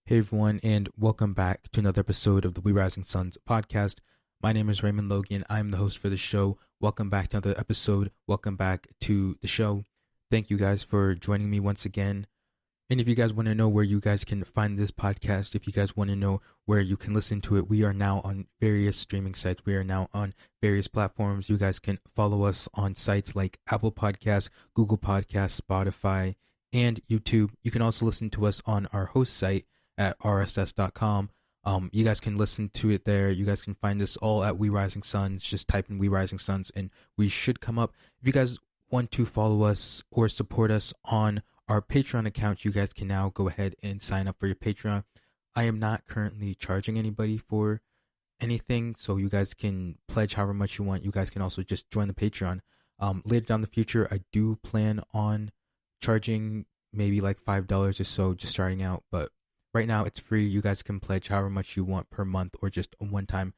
Hey everyone, and welcome back to another episode of the We Rising Suns podcast. My name is Raymond Logan. I'm the host for the show. Welcome back to another episode. Welcome back to the show. Thank you guys for joining me once again. And if you guys want to know where you guys can find this podcast, if you guys want to know where you can listen to it, we are now on various streaming sites. We are now on various platforms. You guys can follow us on sites like Apple Podcasts, Google Podcasts, Spotify, and YouTube. You can also listen to us on our host site at rss.com. You guys can listen to it there. You guys can find us all at We Rising Suns. Just type in We Rising Suns and we should come up. If you guys want to follow us or support us on our Patreon account, you guys can now go ahead and sign up for your Patreon. I am not currently charging anybody for anything, so you guys can pledge however much you want. You guys can also just join the Patreon. Later down the future, I do plan on charging maybe like $5 or so just starting out, but right now it's free. You guys can pledge however much you want per month or just a one-time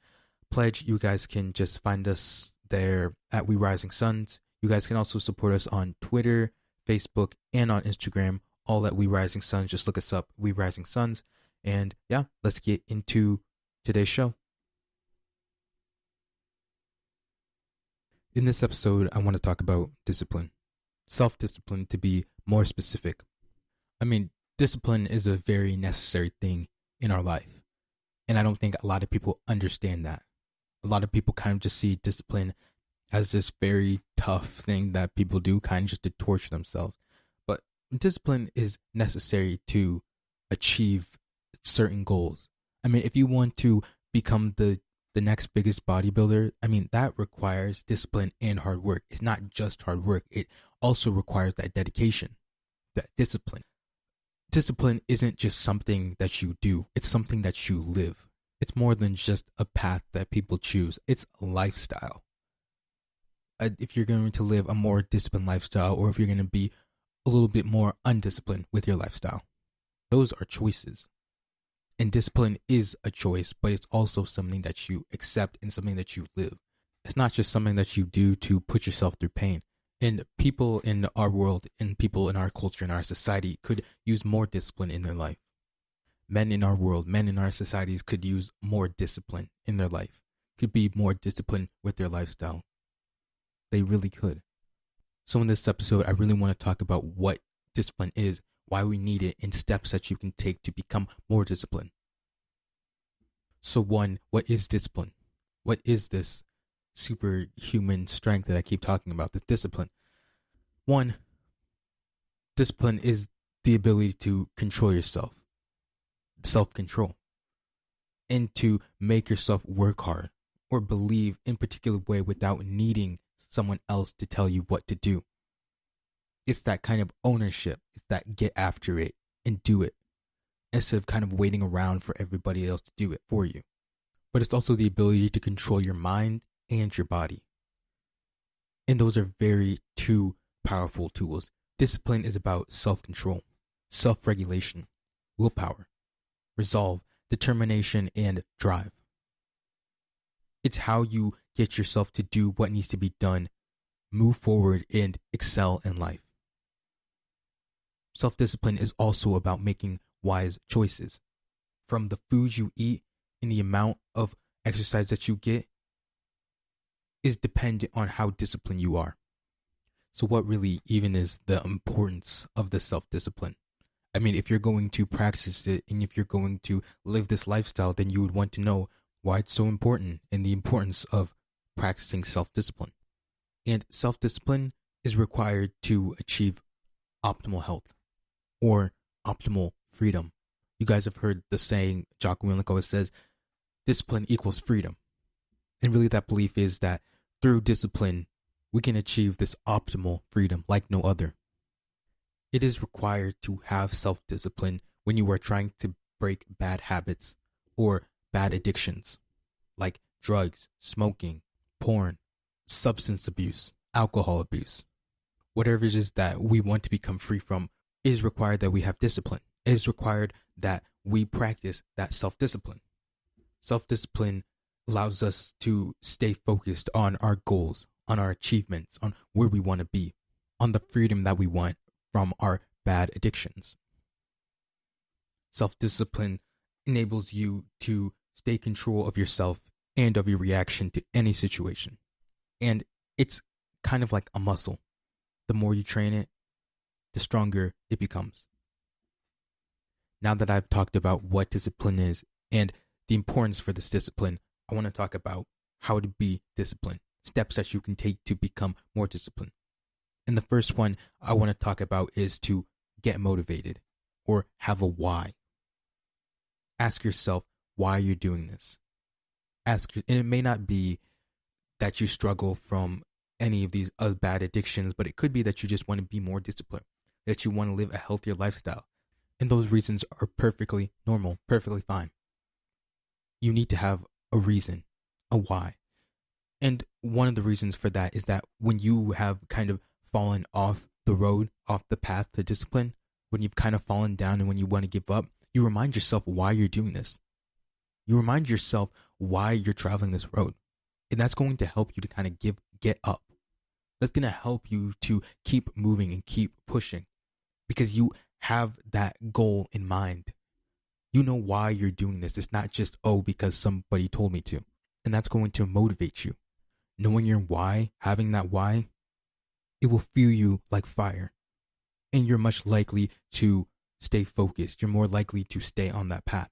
pledge. You guys can just find us there at We Rising Suns. You guys can also support us on Twitter, Facebook, and on Instagram, all at We Rising Suns. Just look us up, We Rising Suns. And yeah, let's get into today's show. In this episode, I want to talk about discipline. Self-discipline, to be more specific. Discipline is a very necessary thing in our life. And I don't think a lot of people understand that. A lot of people kind of just see discipline as this very tough thing that people do kind of just to torture themselves. But discipline is necessary to achieve certain goals. If you want to become the next biggest bodybuilder, that requires discipline and hard work. It's not just hard work. It also requires that dedication, that discipline. Discipline isn't just something that you do. It's something that you live. It's more than just a path that people choose. It's a lifestyle. If you're going to live a more disciplined lifestyle, or if you're going to be a little bit more undisciplined with your lifestyle, those are choices. And discipline is a choice, but it's also something that you accept and something that you live. It's not just something that you do to put yourself through pain. And people in our world and people in our culture and our society could use more discipline in their life. Men in our world, men in our societies could use more discipline in their life, could be more disciplined with their lifestyle. They really could. So in this episode, I really want to talk about what discipline is, why we need it, and steps that you can take to become more disciplined. So one, what is discipline? What is this superhuman strength that I keep talking about, this discipline? One, discipline is the ability to control yourself, self-control, and to make yourself work hard or believe in a particular way without needing someone else to tell you what to do. It's that kind of ownership. It's that get after it and do it instead of kind of waiting around for everybody else to do it for you. But it's also the ability to control your mind and your body. And those are very two powerful tools. Discipline is about self-control, self-regulation, willpower, resolve, determination, and drive. It's how you get yourself to do what needs to be done, move forward, and excel in life. Self-discipline is also about making wise choices. From the food you eat and the amount of exercise that you get is dependent on how disciplined you are. So what really even is the importance of the self-discipline? If you're going to practice it and if you're going to live this lifestyle, then you would want to know why it's so important and the importance of practicing self-discipline. And self-discipline is required to achieve optimal health or optimal freedom. You guys have heard the saying, Jocko Willink always says, discipline equals freedom. And really that belief is that through discipline, we can achieve this optimal freedom like no other. It is required to have self-discipline when you are trying to break bad habits or bad addictions like drugs, smoking, porn, substance abuse, alcohol abuse. Whatever it is that we want to become free from, it is required that we have discipline. It is required that we practice that self-discipline. Self-discipline allows us to stay focused on our goals, on our achievements, on where we want to be, on the freedom that we want from our bad addictions. Self-discipline enables you to stay control of yourself and of your reaction to any situation. And it's kind of like a muscle. The more you train it, the stronger it becomes. Now that I've talked about what discipline is and the importance for this discipline, I want to talk about how to be disciplined, steps that you can take to become more disciplined. And the first one I want to talk about is to get motivated or have a why. Ask yourself why you're doing this. And it may not be that you struggle from any of these bad addictions, but it could be that you just want to be more disciplined, that you want to live a healthier lifestyle. And those reasons are perfectly normal, perfectly fine. You need to have a reason, a why. And one of the reasons for that is that when you have kind of fallen off the road, off the path to discipline, when you've kind of fallen down and when you want to give up, you remind yourself why you're doing this. You remind yourself why you're traveling this road. And that's going to help you to kind of get up. That's going to help you to keep moving and keep pushing because you have that goal in mind. You know why you're doing this. It's not just, because somebody told me to. And that's going to motivate you. Knowing your why, having that why, it will fuel you like fire. And you're much likely to stay focused. You're more likely to stay on that path.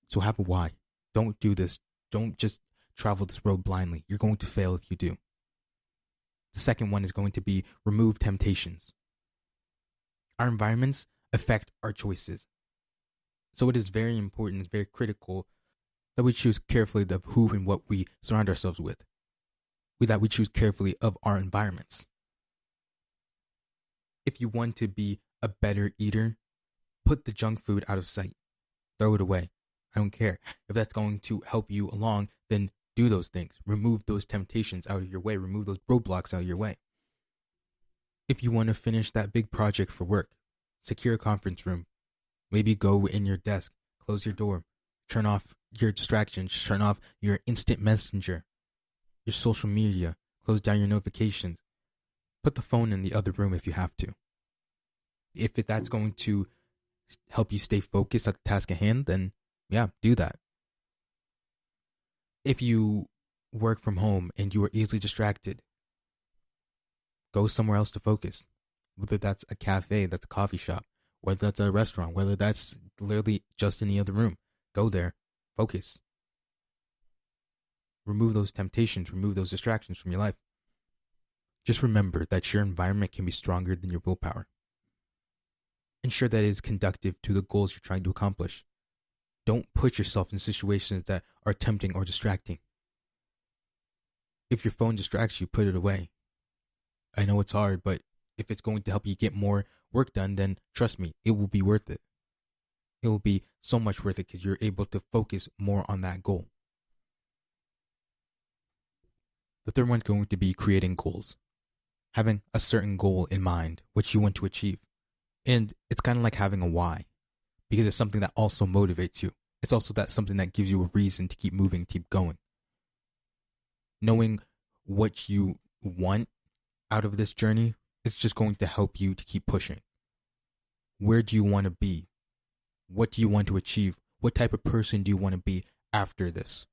So have a why. Don't do this. Don't just travel this road blindly. You're going to fail if you do. The second one is going to be remove temptations. Our environments affect our choices. So it is very important, it's very critical that we choose carefully of who and what we surround ourselves with. That we choose carefully of our environments. If you want to be a better eater, put the junk food out of sight. Throw it away. I don't care. If that's going to help you along, then do those things. Remove those temptations out of your way. Remove those roadblocks out of your way. If you want to finish that big project for work, secure a conference room. Maybe go in your desk, close your door, turn off your distractions, turn off your instant messenger, your social media, close down your notifications. Put the phone in the other room if you have to. If that's going to help you stay focused at the task at hand, then yeah, do that. If you work from home and you are easily distracted, go somewhere else to focus. Whether that's a cafe, that's a coffee shop, whether that's a restaurant, whether that's literally just in the other room. Go there, focus. Remove those temptations, remove those distractions from your life. Just remember that your environment can be stronger than your willpower. Ensure that it is conducive to the goals you're trying to accomplish. Don't put yourself in situations that are tempting or distracting. If your phone distracts you, put it away. I know it's hard, but if it's going to help you get more work done, then trust me, it will be worth it. It will be so much worth it because you're able to focus more on that goal. The third one is going to be creating goals. Having a certain goal in mind, which you want to achieve. And it's kind of like having a why, because it's something that also motivates you. It's also something that gives you a reason to keep moving, keep going. Knowing what you want out of this journey, it's just going to help you to keep pushing. Where do you want to be? What do you want to achieve? What type of person do you want to be after this?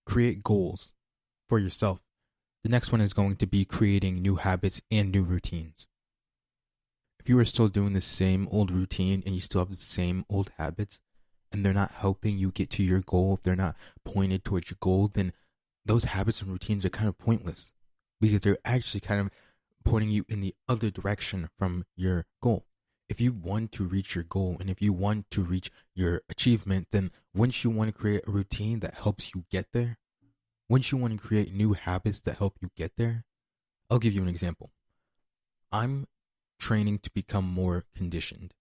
Create goals for yourself. The next one is going to be creating new habits and new routines. If you are still doing the same old routine and you still have the same old habits and they're not helping you get to your goal, if they're not pointed towards your goal, then those habits and routines are kind of pointless because they're actually kind of pointing you in the other direction from your goal. If you want to reach your goal and if you want to reach your achievement, then wouldn't you want to create a routine that helps you get there? Wouldn't you want to create new habits that help you get there? I'll give you an example. I'm training to become more conditioned.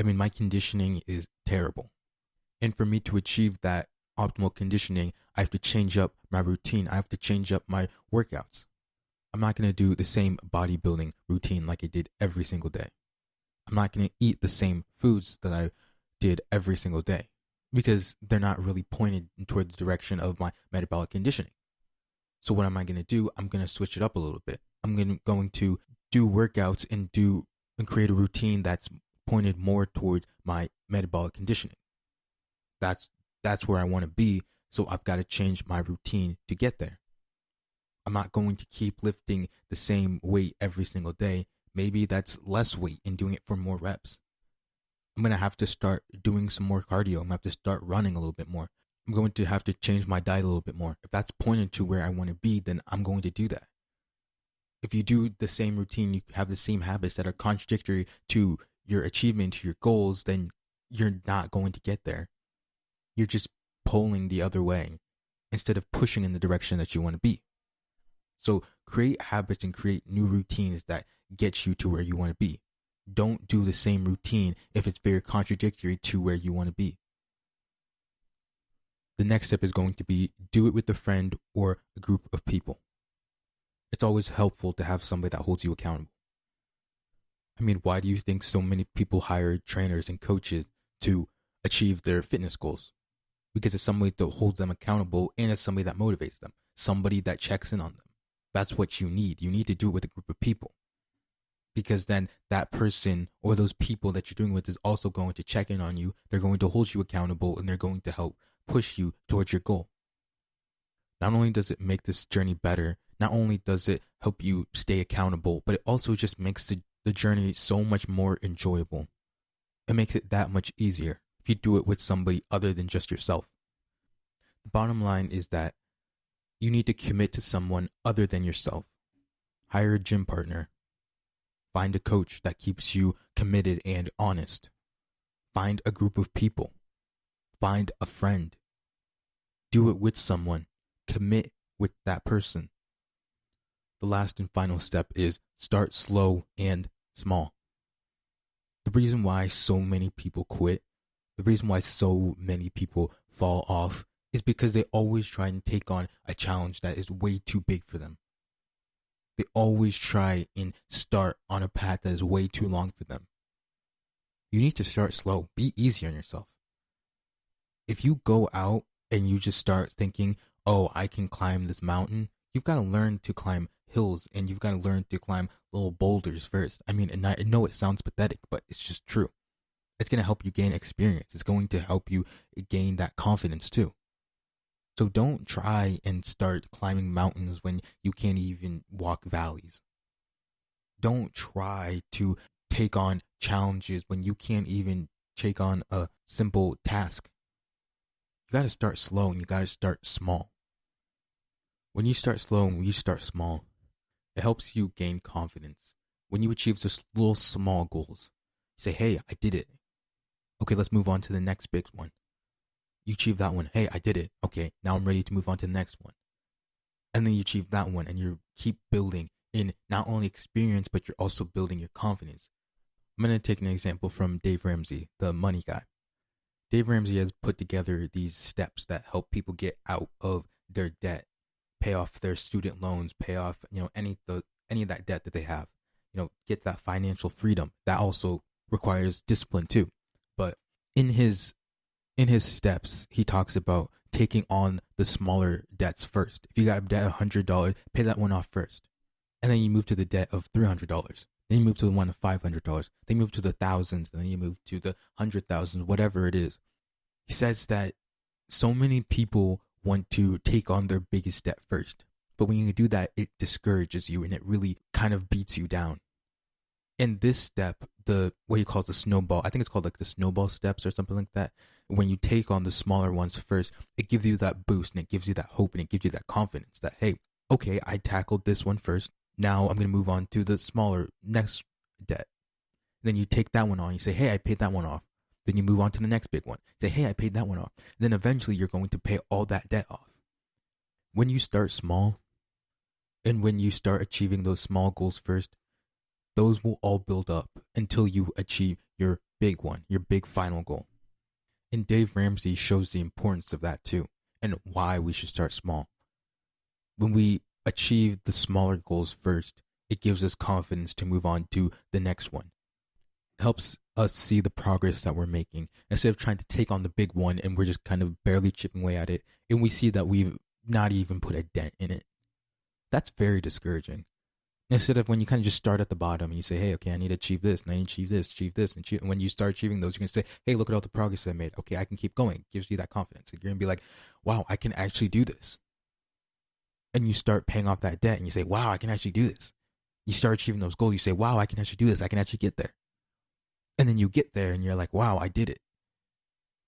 My conditioning is terrible. And for me to achieve that optimal conditioning, I have to change up my routine. I have to change up my workouts. I'm not going to do the same bodybuilding routine like I did every single day. I'm not going to eat the same foods that I did every single day because they're not really pointed toward the direction of my metabolic conditioning. So what am I going to do? I'm going to switch it up a little bit. I'm going to do workouts and create a routine that's pointed more toward my metabolic conditioning. That's where I want to be, so I've got to change my routine to get there. I'm not going to keep lifting the same weight every single day. Maybe that's less weight and doing it for more reps. I'm going to have to start doing some more cardio. I'm going to have to start running a little bit more. I'm going to have to change my diet a little bit more. If that's pointing to where I want to be, then I'm going to do that. If you do the same routine, you have the same habits that are contradictory to your achievement, to your goals, then you're not going to get there. You're just pulling the other way instead of pushing in the direction that you want to be. So create habits and create new routines that get you to where you want to be. Don't do the same routine if it's very contradictory to where you want to be. The next step is going to be do it with a friend or a group of people. It's always helpful to have somebody that holds you accountable. I mean, why do you think so many people hire trainers and coaches to achieve their fitness goals? Because it's somebody that holds them accountable and it's somebody that motivates them, somebody that checks in on them. That's what you need. You need to do it with a group of people. Because then that person or those people that you're doing with is also going to check in on you. They're going to hold you accountable and they're going to help push you towards your goal. Not only does it make this journey better, not only does it help you stay accountable, but it also just makes the journey so much more enjoyable. It makes it that much easier if you do it with somebody other than just yourself. The bottom line is that you need to commit to someone other than yourself. Hire a gym partner. Find a coach that keeps you committed and honest. Find a group of people. Find a friend. Do it with someone. Commit with that person. The last and final step is start slow and small. The reason why so many people quit, the reason why so many people fall off is because they always try and take on a challenge that is way too big for them. They always try and start on a path that is way too long for them. You need to start slow. Be easy on yourself. If you go out and you just start thinking, oh, I can climb this mountain, you've got to learn to climb hills and you've got to learn to climb little boulders first. I mean, and I know it sounds pathetic, but it's just true. It's going to help you gain experience. It's going to help you gain that confidence too. So don't try and start climbing mountains when you can't even walk valleys. Don't try to take on challenges when you can't even take on a simple task. You got to start slow and you got to start small. When you start slow and when you start small, it helps you gain confidence. When you achieve just little small goals, you say, hey, I did it. Okay, let's move on to the next big one. You achieve that one. Hey, I did it. Okay, now I'm ready to move on to the next one. And then you achieve that one and you keep building in not only experience, but you're also building your confidence. I'm going to take an example from Dave Ramsey, the money guy. Dave Ramsey has put together these steps that help people get out of their debt, pay off their student loans, pay off, any of that debt that they have, get that financial freedom. That also requires discipline too. But in his steps, he talks about taking on the smaller debts first. If you got a debt of $100, pay that one off first. And then you move to the debt of $300. Then you move to the one of $500. Then you move to the thousands. And then you move to the 100,000s, whatever it is. He says that so many people want to take on their biggest debt first. But when you do that, it discourages you and it really kind of beats you down. In this step, what he calls the snowball, I think it's called like the snowball steps or something like that. When you take on the smaller ones first, it gives you that boost and it gives you that hope and it gives you that confidence that, hey, okay, I tackled this one first. Now I'm going to move on to the smaller next debt. Then you take that one on. You say, hey, I paid that one off. Then you move on to the next big one. Say, hey, I paid that one off. Then eventually you're going to pay all that debt off. When you start small and when you start achieving those small goals first, those will all build up until you achieve your big one, your big final goal. And Dave Ramsey shows the importance of that too, and why we should start small. When we achieve the smaller goals first, it gives us confidence to move on to the next one. It helps us see the progress that we're making instead of trying to take on the big one and we're just kind of barely chipping away at it, and we see that we've not even put a dent in it. That's very discouraging. Instead of when you kind of just start at the bottom and you say, hey, okay, I need to achieve this, and I need to achieve this. And when you start achieving those, you can say, hey, look at all the progress I made. Okay, I can keep going. It gives you that confidence. You're going to be like, wow, I can actually do this. And you start paying off that debt and you say, wow, I can actually do this. You start achieving those goals. You say, wow, I can actually do this. I can actually get there. And then you get there and you're like, wow, I did it.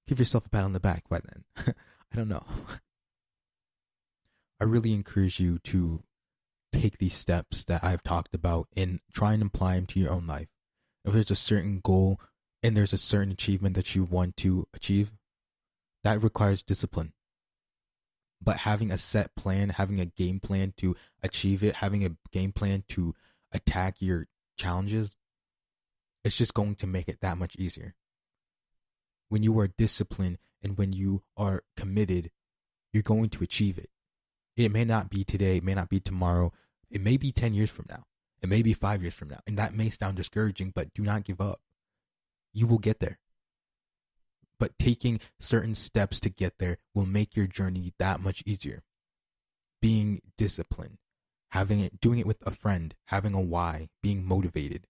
Give yourself a pat on the back by then. I don't know. I really encourage you to take these steps that I've talked about and try and apply them to your own life. If there's a certain goal and there's a certain achievement that you want to achieve, that requires discipline. But having a set plan, having a game plan to achieve it, having a game plan to attack your challenges, it's just going to make it that much easier. When you are disciplined and when you are committed, you're going to achieve it. It may not be today, it may not be tomorrow, it may be 10 years from now, it may be 5 years from now, and that may sound discouraging, but do not give up. You will get there. But taking certain steps to get there will make your journey that much easier. Being disciplined, doing it with a friend, having a why, being motivated,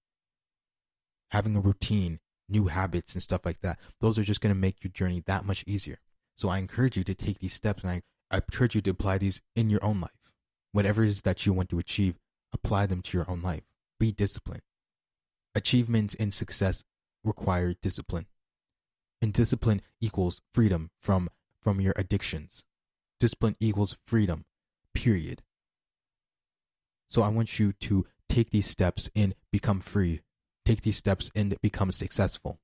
having a routine, new habits and stuff like that. Those are just going to make your journey that much easier. So I encourage you to take these steps, and I encourage you to apply these in your own life. Whatever it is that you want to achieve, apply them to your own life. Be disciplined. Achievements and success require discipline. And discipline equals freedom from your addictions. Discipline equals freedom, period. So I want you to take these steps and become free. Take these steps and become successful.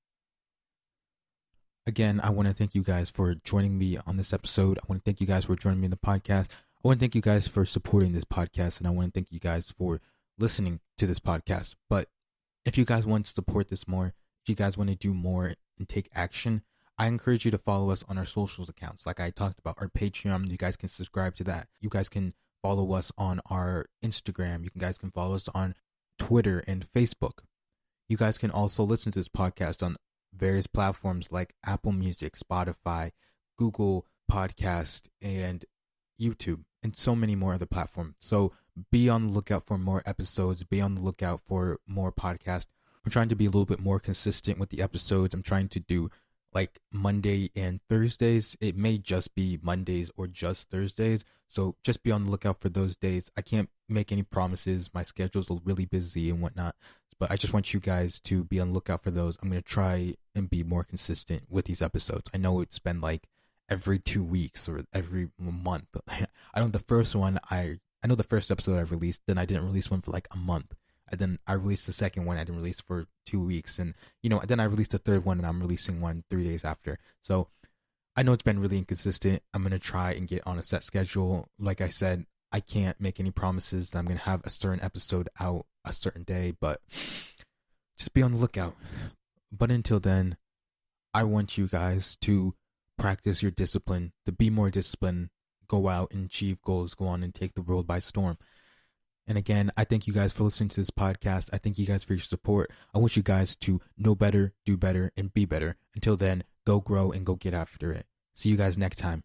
Again, I want to thank you guys for joining me on this episode. I want to thank you guys for joining me in the podcast. I want to thank you guys for supporting this podcast, and I want to thank you guys for listening to this podcast. But if you guys want to support this more, if you guys want to do more and take action, I encourage you to follow us on our socials accounts. Like I talked about, our Patreon, you guys can subscribe to that. You guys can follow us on our Instagram. You guys can follow us on Twitter and Facebook. You guys can also listen to this podcast on various platforms like Apple Music, Spotify, Google Podcast, and YouTube, and so many more other platforms. So be on the lookout for more episodes. Be on the lookout for more podcasts. I'm trying to be a little bit more consistent with the episodes. I'm trying to do like Monday and Thursdays. It may just be Mondays or just Thursdays. So just be on the lookout for those days. I can't make any promises. My schedule's really busy and whatnot. But I just want you guys to be on the lookout for those. I'm going to try and be more consistent with these episodes. I know it's been like every 2 weeks or every month. I know the first one, I know the first episode I released, then I didn't release one for like a month. And then I released the second one, I didn't release for 2 weeks. And, then I released the third one, and I'm releasing one 3 days after. So I know it's been really inconsistent. I'm going to try and get on a set schedule. Like I said, I can't make any promises that I'm going to have a certain episode out a certain day, but just be on the lookout. But until then, I want you guys to practice your discipline, to be more disciplined, go out and achieve goals, go on and take the world by storm. And again, I thank you guys for listening to this podcast. I thank you guys for your support. I want you guys to know better, do better, and be better. Until then, go grow and go get after it. See you guys next time.